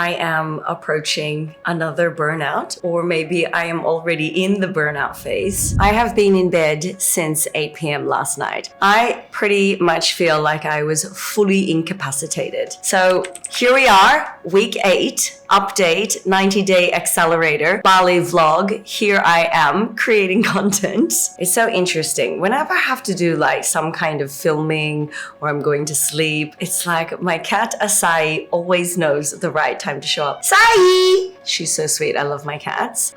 I am approaching another burnout, or maybe I am already in the burnout phase. I have been in bed since 8 p.m. last night. I pretty much feel like I was fully incapacitated. So here we are, week 8, update, 90-day accelerator, Bali vlog. Here I am creating content. It's so interesting. Whenever I have to do like some kind of filming or I'm going to sleep, it's like my cat Asai always knows the right time to show up. Sai! She's so sweet. I love my cats.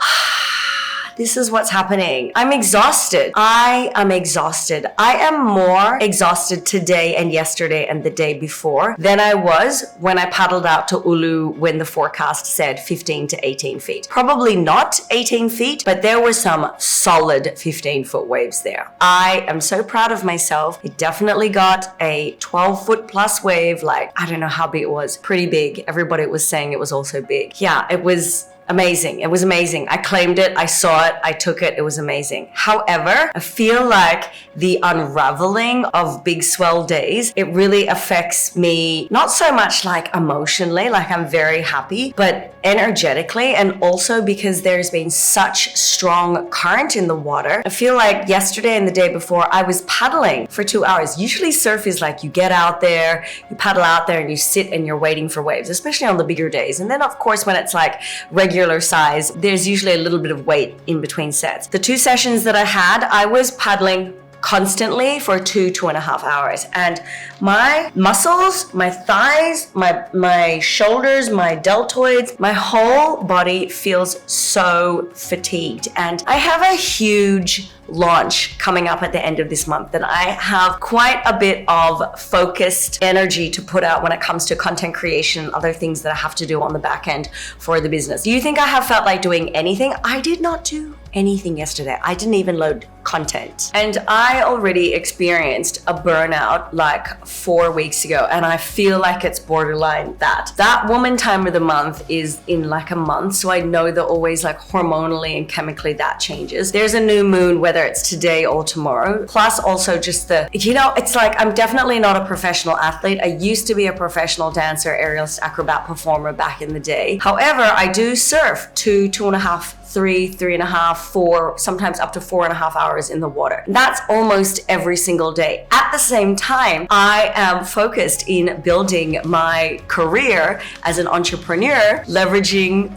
This is what's happening. I'm exhausted. I am exhausted. I am more exhausted today and yesterday and the day before than I was when I paddled out to Ulu when the forecast said 15 to 18 feet. Probably not 18 feet, but there were some solid 15-foot waves there. I am so proud of myself. It definitely got a 12-foot plus wave. Like, I don't know how big it was. Pretty big. Everybody was saying it was also big. Yeah, it was amazing. It was amazing. I claimed it. I saw it. I took it. It was amazing. However, I feel like the unraveling of big swell days, it really affects me, not so much like emotionally, like I'm very happy, but energetically, and also because there's been such strong current in the water. I feel like yesterday and the day before I was paddling for 2 hours. Usually surf is like you get out there, you paddle out there and you sit and you're waiting for waves, especially on the bigger days. And then of course when it's like regular size, there's usually a little bit of wait in between sets. The 2 sessions that I had, I was paddling constantly for 2.5 hours, and my muscles, my thighs, my shoulders, my deltoids, my whole body feels so fatigued. And I have a huge launch coming up at the end of this month, and I have quite a bit of focused energy to put out when it comes to content creation and other things that I have to do on the back end for the business. Do you think I have felt like doing anything? I did not do anything yesterday. I didn't even load content. And I already experienced a burnout like 4 weeks ago, and I feel like it's borderline that. That woman time of the month is in like a month, so I know that always like hormonally and chemically that changes. There's a new moon, whether it's today or tomorrow. Plus also just the, it's like I'm definitely not a professional athlete. I used to be a professional dancer, aerialist, acrobat performer back in the day. However, I do surf 2.5, 3.5, 4, sometimes up to 4.5 hours in the water. That's almost every single day. At the same time, I am focused in building my career as an entrepreneur, leveraging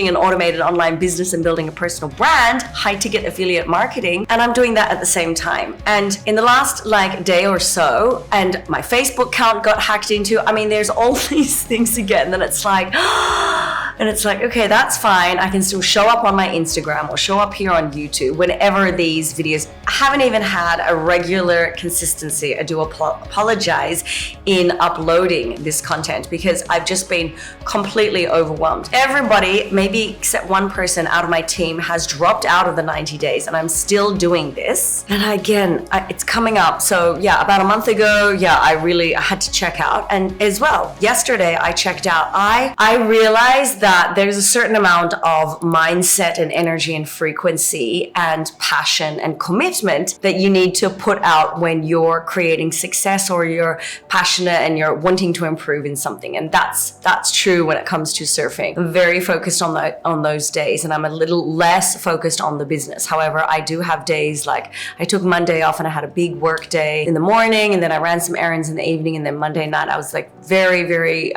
an automated online business and building a personal brand, high ticket affiliate marketing, and I'm doing that at the same time. And in the last like day or so, and my Facebook account got hacked into, I mean, there's all these things again that it's like, and it's like, okay, that's fine. I can still show up on my Instagram or show up here on YouTube whenever these videos. I haven't even had a regular consistency. I do apologize in uploading this content because I've just been completely overwhelmed. Everybody, maybe except one person out of my team, has dropped out of the 90 days and I'm still doing this. And again, it's coming up. So yeah, about a month ago, I had to check out. And as well, yesterday I checked out. I realized that there's a certain amount of mindset and energy and frequency and passion and commitment that you need to put out when you're creating success or you're passionate and you're wanting to improve in something. And that's true when it comes to surfing. I'm very focused on those days, and I'm a little less focused on the business. However, I do have days like I took Monday off and I had a big work day in the morning, and then I ran some errands in the evening, and then Monday night I was like very, very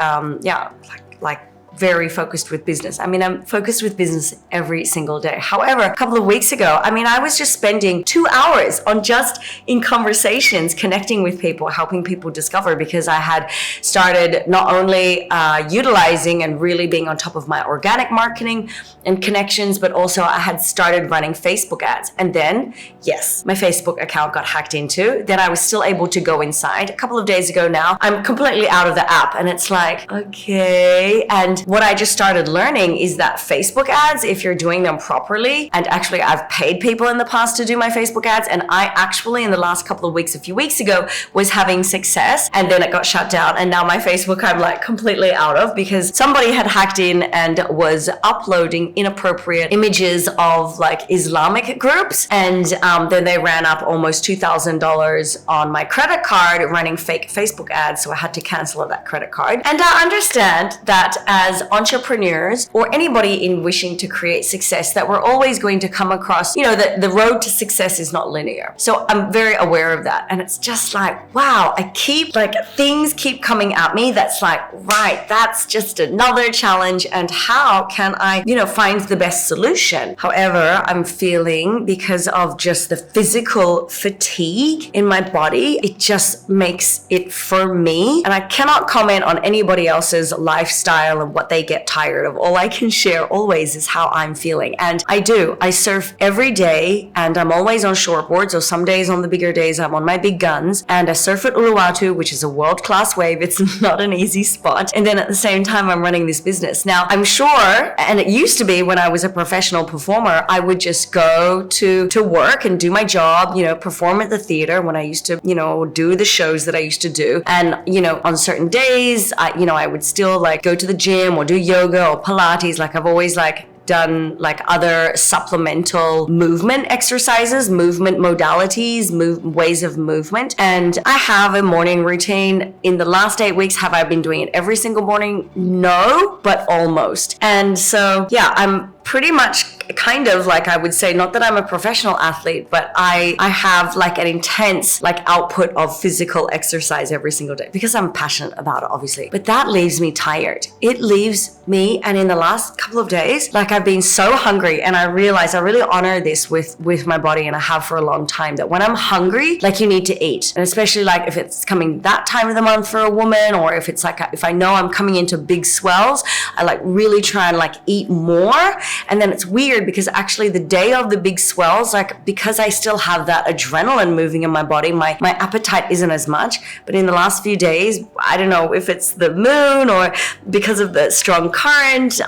very focused with business. I mean, I'm focused with business every single day. However, a couple of weeks ago, I was just spending 2 hours on just in conversations, connecting with people, helping people discover, because I had started not only utilizing and really being on top of my organic marketing and connections, but also I had started running Facebook ads. And then, yes, my Facebook account got hacked into. Then I was still able to go inside. A couple of days ago now, I'm completely out of the app, and it's like, okay. And what I just started learning is that Facebook ads, if you're doing them properly, and actually I've paid people in the past to do my Facebook ads, and I actually in the last couple of weeks, a few weeks ago, was having success, and then it got shut down, and now my Facebook I'm like completely out of because somebody had hacked in and was uploading inappropriate images of like Islamic groups, and then they ran up almost $2,000 on my credit card running fake Facebook ads, so I had to cancel that credit card. And I understand that as entrepreneurs or anybody in wishing to create success, that we're always going to come across, you know, that the road to success is not linear. So I'm very aware of that, and it's just like, wow, I keep like things keep coming at me that's like, right, that's just another challenge, and how can I, you know, find the best solution? However, I'm feeling, because of just the physical fatigue in my body, it just makes it for me, and I cannot comment on anybody else's lifestyle and what they get tired of. All I can share always is how I'm feeling. And I surf every day, and I'm always on shortboard, so some days on the bigger days I'm on my big guns, and I surf at Uluwatu, which is a world-class wave. It's not an easy spot, and then at the same time I'm running this business. Now I'm sure, and it used to be when I was a professional performer, I would just go to work and do my job, you know, perform at the theater when I used to, you know, do the shows that I used to do. And, you know, on certain days, I would still like go to the gym or do yoga or Pilates. Like I've always like done like other supplemental movement exercises, movement modalities, ways of movement. And I have a morning routine. In the last 8 weeks, have I been doing it every single morning? No, but almost. And so, yeah, I'm pretty much kind of like, I would say, not that I'm a professional athlete, but I have like an intense like output of physical exercise every single day because I'm passionate about it, obviously. But that leaves me tired. It leaves me, and in the last couple of days, like I've been so hungry, and I realize I really honor this with my body, and I have for a long time, that when I'm hungry, like you need to eat. And especially like if it's coming that time of the month for a woman, or if it's like, if I know I'm coming into big swells, I like really try and like eat more. And then it's weird because actually the day of the big swells, like because I still have that adrenaline moving in my body, my appetite isn't as much. But in the last few days, I don't know if it's the moon or because of the strong current,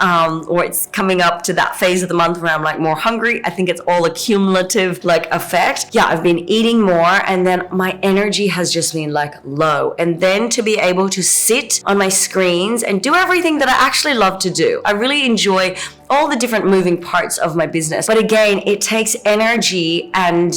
or it's coming up to that phase of the month where I'm like more hungry. I think it's all a cumulative like effect. Yeah, I've been eating more, and then my energy has just been like low. And then to be able to sit on my screens and do everything that I actually love to do. I really enjoy all the different moving parts of my business. But again, it takes energy, and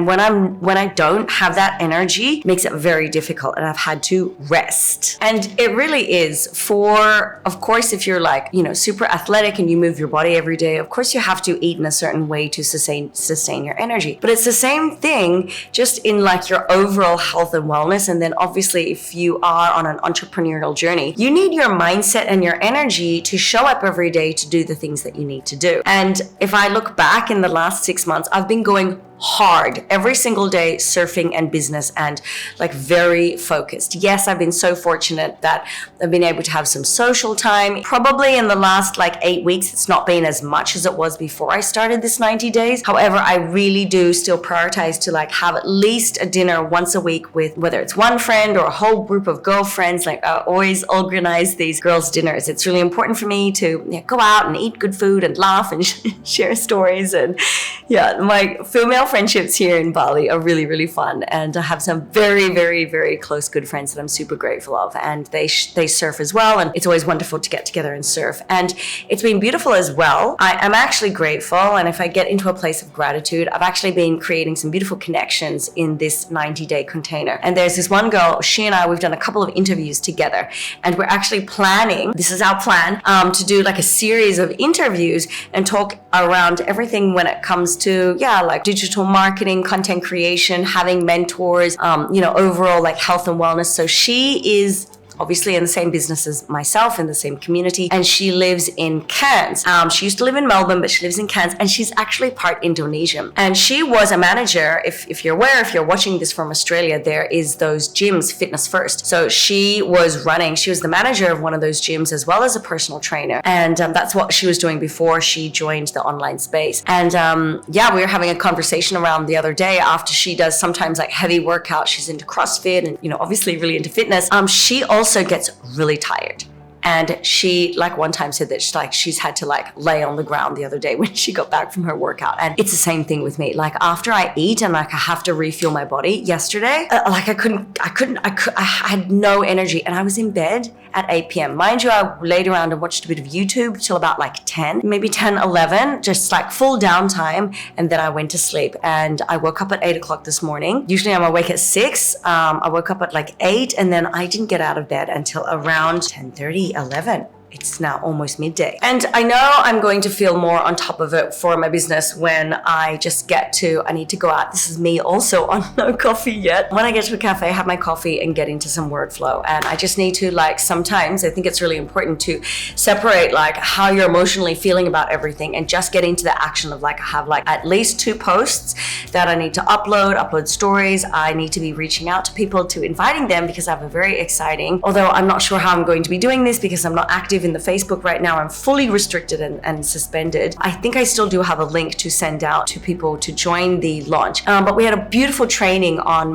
when I don't have that energy, it makes it very difficult, and I've had to rest. And it really is for, of course, if you're like, you know, super athletic and you move your body every day, of course you have to eat in a certain way to sustain your energy. But it's the same thing just in like your overall health and wellness. And then obviously if you are on an entrepreneurial journey, you need your mindset and your energy to show up every day to do the things that you need to do. And if I look back in the last 6 months, I've been going hard every single day, surfing and business, and like very focused. Yes, I've been so fortunate that I've been able to have some social time. Probably in the last like 8 weeks, it's not been as much as it was before I started this 90 days. However, I really do still prioritize to like have at least a dinner once a week with, whether it's one friend or a whole group of girlfriends. Like I always organize these girls' dinners. It's really important for me to go out and eat good food and laugh and share stories. And yeah, my female friendships here in Bali are really, really fun. And I have some very, very, very close good friends that I'm super grateful of. And they surf as well. And it's always wonderful to get together and surf. And it's been beautiful as well. I'm actually grateful. And if I get into a place of gratitude, I've actually been creating some beautiful connections in this 90-day container. And there's this one girl, she and I, we've done a couple of interviews together. And we're actually planning, this is our plan, to do like a series of interviews and talk around everything when it comes to, like digital marketing, content creation, having mentors, overall like health and wellness. So she is obviously in the same business as myself, in the same community, and she lives in Cairns. She used to live in Melbourne, but she lives in Cairns, and she's actually part Indonesian. And she was a manager, if you're aware, if you're watching this from Australia, there is those gyms, Fitness First. So she was the manager of one of those gyms as well as a personal trainer. And that's what she was doing before she joined the online space. And we were having a conversation around the other day after she does sometimes like heavy workouts. She's into CrossFit and, obviously really into fitness. She also gets really tired. And she like one time said that she's had to like lay on the ground the other day when she got back from her workout. And it's the same thing with me. Like after I eat and like I have to refuel my body yesterday, I had no energy and I was in bed at 8 p.m. Mind you, I laid around and watched a bit of YouTube till about like 10, maybe 10, 11, just like full downtime. And then I went to sleep and I woke up at 8 o'clock this morning. Usually I'm awake at 6. I woke up at like 8 and then I didn't get out of bed until around 10:30, 11. It's now almost midday. And I know I'm going to feel more on top of it for my business when I just I need to go out. This is me also on no coffee yet. When I get to a cafe, have my coffee and get into some workflow. And I just need to like, sometimes I think it's really important to separate like how you're emotionally feeling about everything and just get into the action of like, I have like at least 2 posts that I need to upload stories. I need to be reaching out to people to inviting them because I have a very exciting, although I'm not sure how I'm going to be doing this because I'm not active in the Facebook right now. I'm fully restricted and suspended. I think I still do have a link to send out to people to join the launch. But we had a beautiful training on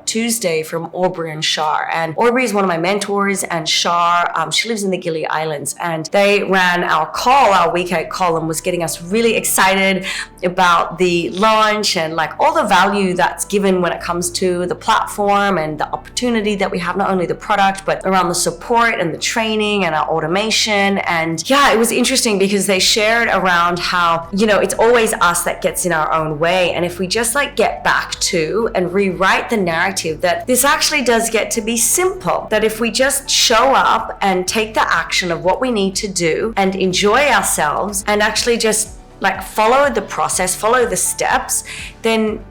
Tuesday from Aubrey and Shar. And Aubrey is one of my mentors and Shar, she lives in the Gili Islands, and they ran our weekend call and was getting us really excited about the launch and like all the value that's given when it comes to the platform and the opportunity that we have, not only the product, but around the support and the training and our automation. And yeah, it was interesting because they shared around how, it's always us that gets in our own way. And if we just like get back to and rewrite the narrative that this actually does get to be simple, that if we just show up and take the action of what we need to do and enjoy ourselves and actually just like follow the process, follow the steps, then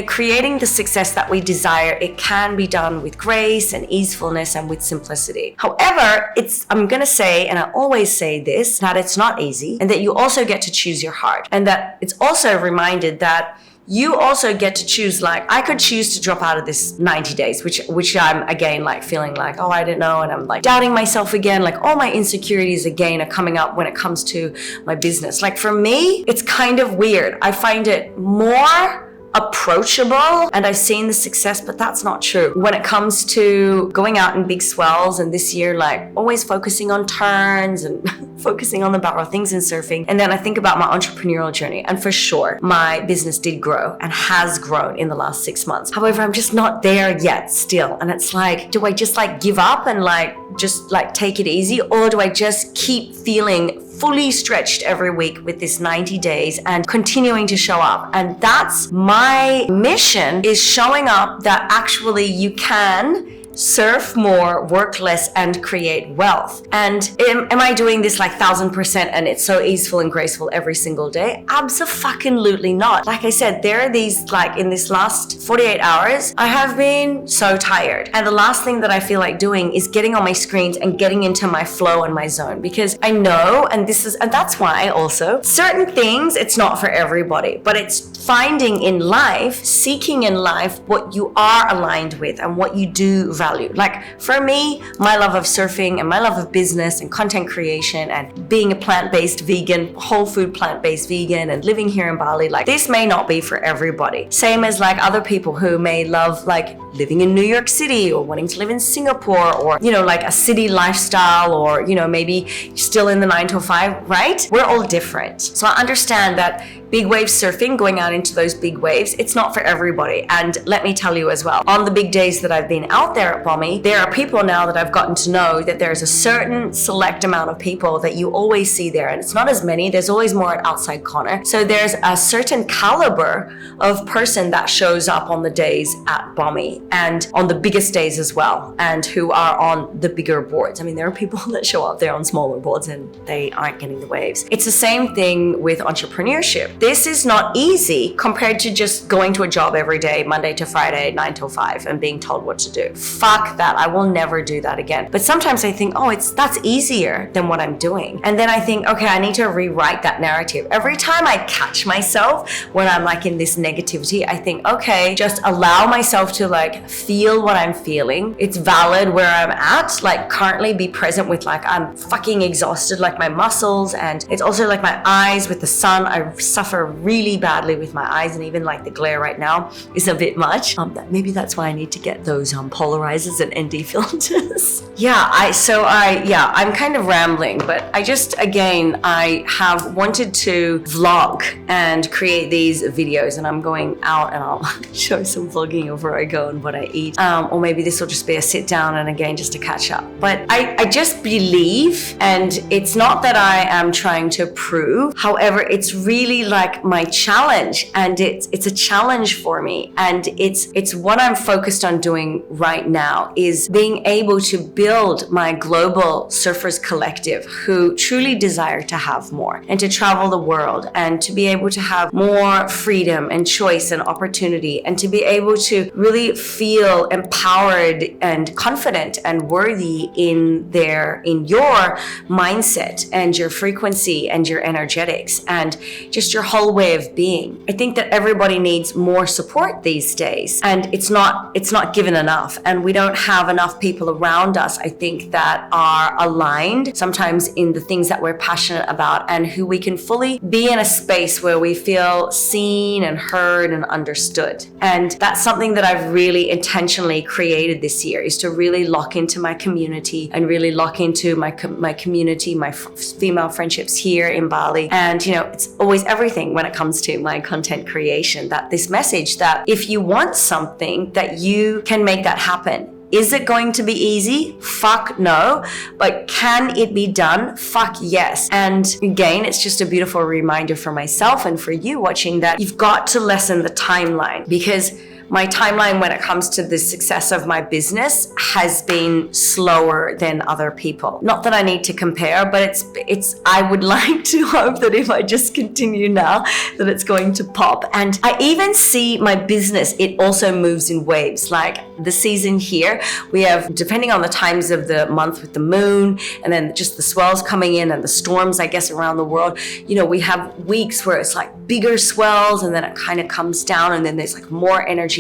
creating the success that we desire, it can be done with grace and easefulness and with simplicity. However, I'm going to say, and I always say this, that it's not easy and that you also get to choose your heart. And that it's also reminded that you also get to choose, like, I could choose to drop out of this 90 days, which I'm again like feeling like, oh, I don't know. And I'm like doubting myself again, like all my insecurities again are coming up when it comes to my business. Like for me, it's kind of weird. I find it more approachable and I've seen the success, but that's not true when it comes to going out in big swells. And this year, like always focusing on turns and focusing on the barrel things in surfing. And then I think about my entrepreneurial journey, and for sure my business did grow and has grown in the last 6 months. However, I'm just not there yet still. And it's like, do I just like give up and like just like take it easy, or do I just keep feeling fully stretched every week with this 90 days and continuing to show up? And that's my mission, is showing up that actually you can surf more, work less, and create wealth. And am I doing this like 1000% and it's so easeful and graceful every single day? Abso-fucking-lutely not. Like I said, there are these, like in this last 48 hours, I have been so tired. And the last thing that I feel like doing is getting on my screens and getting into my flow and my zone, because I know, and that's why also certain things, it's not for everybody, but it's finding in life, seeking in life what you are aligned with and what you do value. Like for me, my love of surfing and my love of business and content creation and being a plant-based vegan, whole food plant-based vegan, and living here in Bali, like this may not be for everybody. Same as like other people who may love like living in New York City or wanting to live in Singapore, or like a city lifestyle, or maybe still in the 9 to 5, right? We're all different. So I understand that big wave surfing, going out into those big waves, it's not for everybody. And let me tell you as well, on the big days that I've been out there at Bommy, there are people now that I've gotten to know that there's a certain select amount of people that you always see there. And it's not as many, there's always more at Outside Corner. So there's a certain caliber of person that shows up on the days at Bommy and on the biggest days as well, and who are on the bigger boards. I mean, there are people that show up there on smaller boards and they aren't getting the waves. It's the same thing with entrepreneurship. This is not easy compared to just going to a job every day, Monday to Friday, 9 to 5, and being told what to do. Fuck that. I will never do that again. But sometimes I think, that's easier than what I'm doing. And then I think, okay, I need to rewrite that narrative. Every time I catch myself when I'm like in this negativity, I think, okay, just allow myself to like like feel what I'm feeling. It's valid where I'm at, like currently be present with like, I'm fucking exhausted, like my muscles, and it's also like my eyes with the sun. I suffer really badly with my eyes, and even like the glare right now is a bit much. Maybe that's why I need to get those polarizers and ND filters. I'm kind of rambling, but I have wanted to vlog and create these videos, and I'm going out and I'll show some vlogging of where I go and what I eat. Or maybe this will just be a sit down and again, just to catch up. But I just believe, and it's not that I am trying to prove, however, it's really like my challenge, and it's a challenge for me. And it's what I'm focused on doing right now, is being able to build my global surfers collective who truly desire to have more and to travel the world and to be able to have more freedom and choice and opportunity, and to be able to really feel empowered and confident and worthy in your mindset and your frequency and your energetics and just your whole way of being. I think that everybody needs more support these days, and it's not given enough, and we don't have enough people around us, I think, that are aligned sometimes in the things that we're passionate about, and who we can fully be in a space where we feel seen and heard and understood. And that's something that I've really intentionally created this year, is to really lock into my community and really lock into my community, my female friendships here in Bali. And it's always everything when it comes to my content creation, that this message that if you want something, that you can make that happen. Is it going to be easy? Fuck no. But can it be done? Fuck yes. And again, it's just a beautiful reminder for myself and for you watching, that you've got to lessen the timeline, because my timeline when it comes to the success of my business has been slower than other people. Not that I need to compare, but I would like to hope that if I just continue now, that it's going to pop. And I even see my business, it also moves in waves. Like the season here, we have, depending on the times of the month with the moon, and then just the swells coming in and the storms, I guess, around the world, we have weeks where it's like bigger swells, and then it kind of comes down, and then there's like more energy.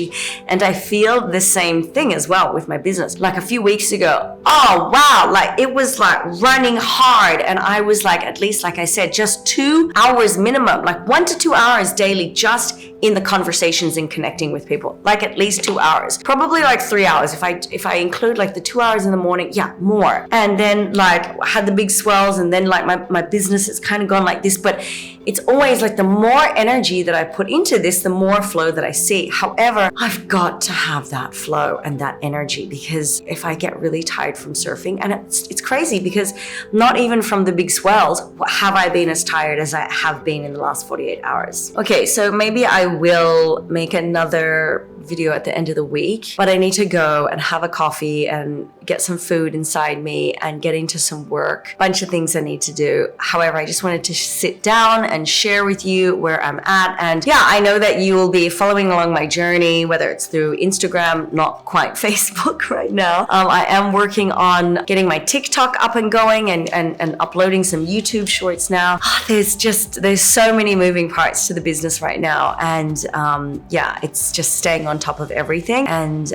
And I feel the same thing as well with my business. Like a few weeks ago, oh wow, like it was like running hard, and I was like, at least, like I said, just 2 hours minimum, like 1 to 2 hours daily, just in the conversations and connecting with people, like at least 2 hours, probably like 3 hours if I include like the 2 hours in the morning, more. And then like I had the big swells, and then like my business has kind of gone like this. But it's always like the more energy that I put into this, the more flow that I see. However, I've got to have that flow and that energy, because if I get really tired from surfing, and it's crazy, because not even from the big swells have I been as tired as I have been in the last 48 hours. Okay, so maybe I will make another video at the end of the week, but I need to go and have a coffee and get some food inside me and get into some work. Bunch of things I need to do. However, I just wanted to sit down and share with you where I'm at. And I know that you will be following along my journey, whether it's through Instagram, not quite Facebook right now. I am working on getting my TikTok up and going, and uploading some YouTube shorts now. There's so many moving parts to the business right now. And it's just staying on top of everything, and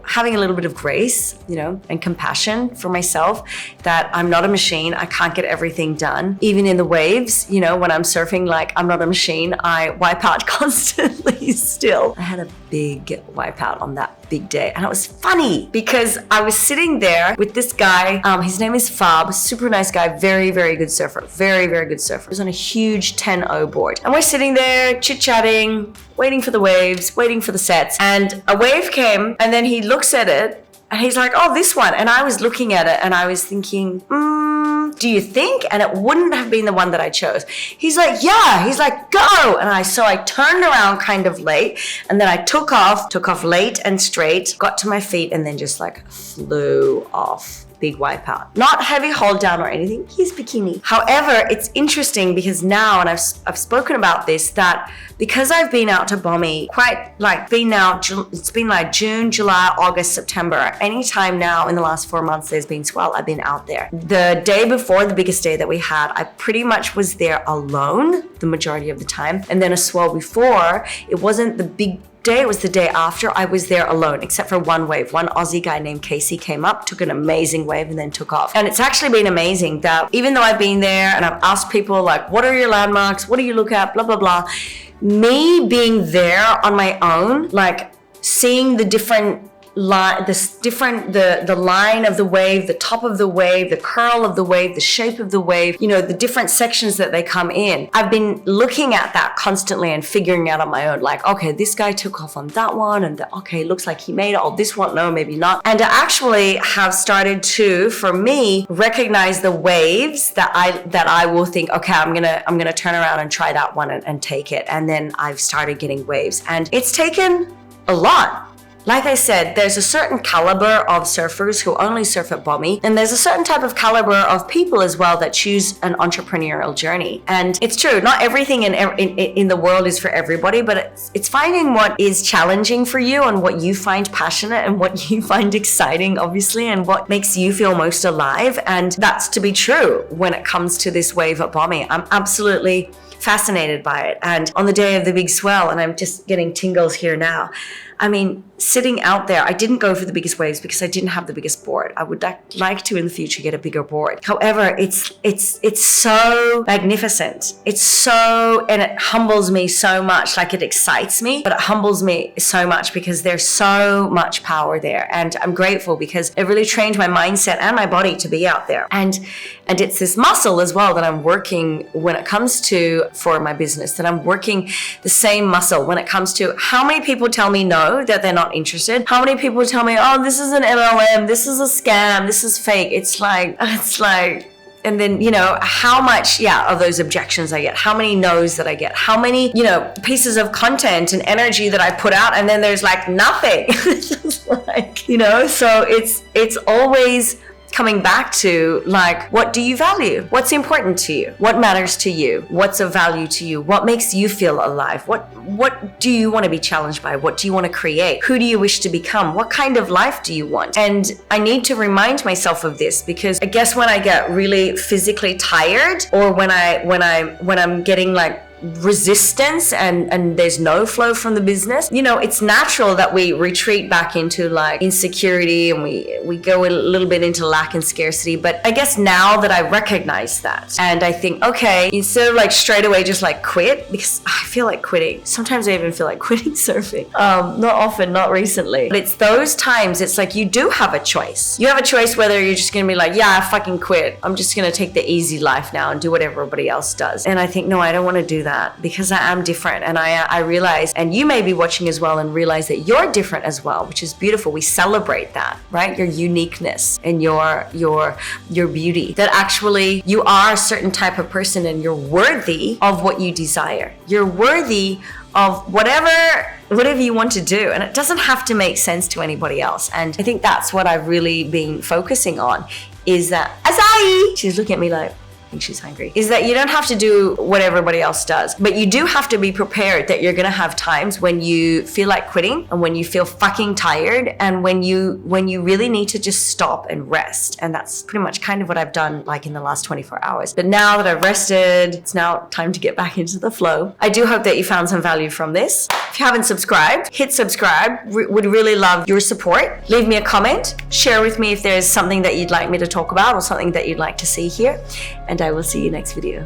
having a little bit of grace, and compassion for myself, that I'm not a machine. I can't get everything done. Even in the waves, when I'm surfing, like I'm not a machine. I wipe out constantly still. I had a big wipe out on that big day, and it was funny because I was sitting there with this guy. His name is Fab, super nice guy, very, very good surfer, very, very good surfer. He was on a huge 10-0 board, and we're sitting there chit-chatting, waiting for the waves, waiting for the sets, and a wave came, and then he looks at it and he's like, oh, this one. And I was looking at it and I was thinking, do you think? And it wouldn't have been the one that I chose. He's like, yeah. He's like, go. And I turned around kind of late, and then I took off late and straight, got to my feet, and then just like flew off. Big wipeout. Not heavy hold down or anything. He's bikini. However, it's interesting because now, and I've spoken about this, that because I've been out to Bommy it's been like June, July, August, September. Anytime now in the last 4 months there's been swell, I've been out there. The day before, the biggest day that we had, I pretty much was there alone the majority of the time. And then a swell before, it wasn't the day, it was the day after, I was there alone, except for one wave. One Aussie guy named Casey came up, took an amazing wave, and then took off. And it's actually been amazing that even though I've been there and I've asked people like, what are your landmarks? What do you look at? Blah, blah, blah. Me being there on my own, like seeing the different line, the line of the wave, the top of the wave, the curl of the wave, the shape of the wave, you know, the different sections that they come in. I've been looking at that constantly and figuring out on my own, like, okay, this guy took off on that one, and okay, looks like he made it. Oh, this one, no, maybe not. And I actually have started to, for me, recognize the waves that I will think, okay, I'm gonna turn around and try that one and take it. And then I've started getting waves, and it's taken a lot. Like I said, there's a certain caliber of surfers who only surf at Bommy, and there's a certain type of caliber of people as well that choose an entrepreneurial journey. And it's true, not everything in the world is for everybody, but it's finding what is challenging for you and what you find passionate and what you find exciting, obviously, and what makes you feel most alive. And that's to be true when it comes to this wave at Bommy. I'm absolutely fascinated by it. And on the day of the big swell, and I'm just getting tingles here now, I mean, sitting out there, I didn't go for the biggest waves because I didn't have the biggest board. I would like to in the future get a bigger board. However, it's so magnificent. It's so, and it humbles me so much. Like, it excites me, but it humbles me so much because there's so much power there. And I'm grateful because it really trained my mindset and my body to be out there. And it's this muscle as well that I'm working when it comes to, for my business, that I'm working the same muscle when it comes to how many people tell me no, that they're not interested. How many people tell me, oh, this is an MLM, this is a scam, this is fake. It's like, and then, you know, how much, of those objections I get, how many no's that I get, how many, you know, pieces of content and energy that I put out, and then there's like nothing. It's just like, you know, so it's always coming back to, like, what do you value? What's important to you? What matters to you? What's of value to you? What makes you feel alive? What do you want to be challenged by? What do you want to create? Who do you wish to become? What kind of life do you want? And I need to remind myself of this because I guess when I get really physically tired, or when I'm getting like resistance and there's no flow from the business, you know, it's natural that we retreat back into like insecurity, and we go a little bit into lack and scarcity. But I guess now that I recognize that, and I think, okay, instead of like straight away just like quit, because I feel like quitting. Sometimes I even feel like quitting surfing. Not often, not recently, but it's those times. It's like you do have a choice. You have a choice whether you're just gonna be like, yeah, I fucking quit. I'm just gonna take the easy life now and do what everybody else does. And I think, no, I don't want to do that, because I am different. And I realize, and you may be watching as well and realize that you're different as well, which is beautiful. We celebrate that, right? Your uniqueness and your beauty, that actually you are a certain type of person and you're worthy of what you desire. You're worthy of whatever you want to do, and it doesn't have to make sense to anybody else. And I think that's what I've really been focusing on, is that Azai, she's looking at me like, I think she's hungry, is that you don't have to do what everybody else does, but you do have to be prepared that you're gonna have times when you feel like quitting, and when you feel fucking tired, and when you really need to just stop and rest. And that's pretty much kind of what I've done like in the last 24 hours. But now that I've rested, it's now time to get back into the flow. I do hope that you found some value from this. If you haven't subscribed, hit subscribe. Would really love your support. Leave me a comment. Share with me if there's something that you'd like me to talk about or something that you'd like to see here. And I will see you next video.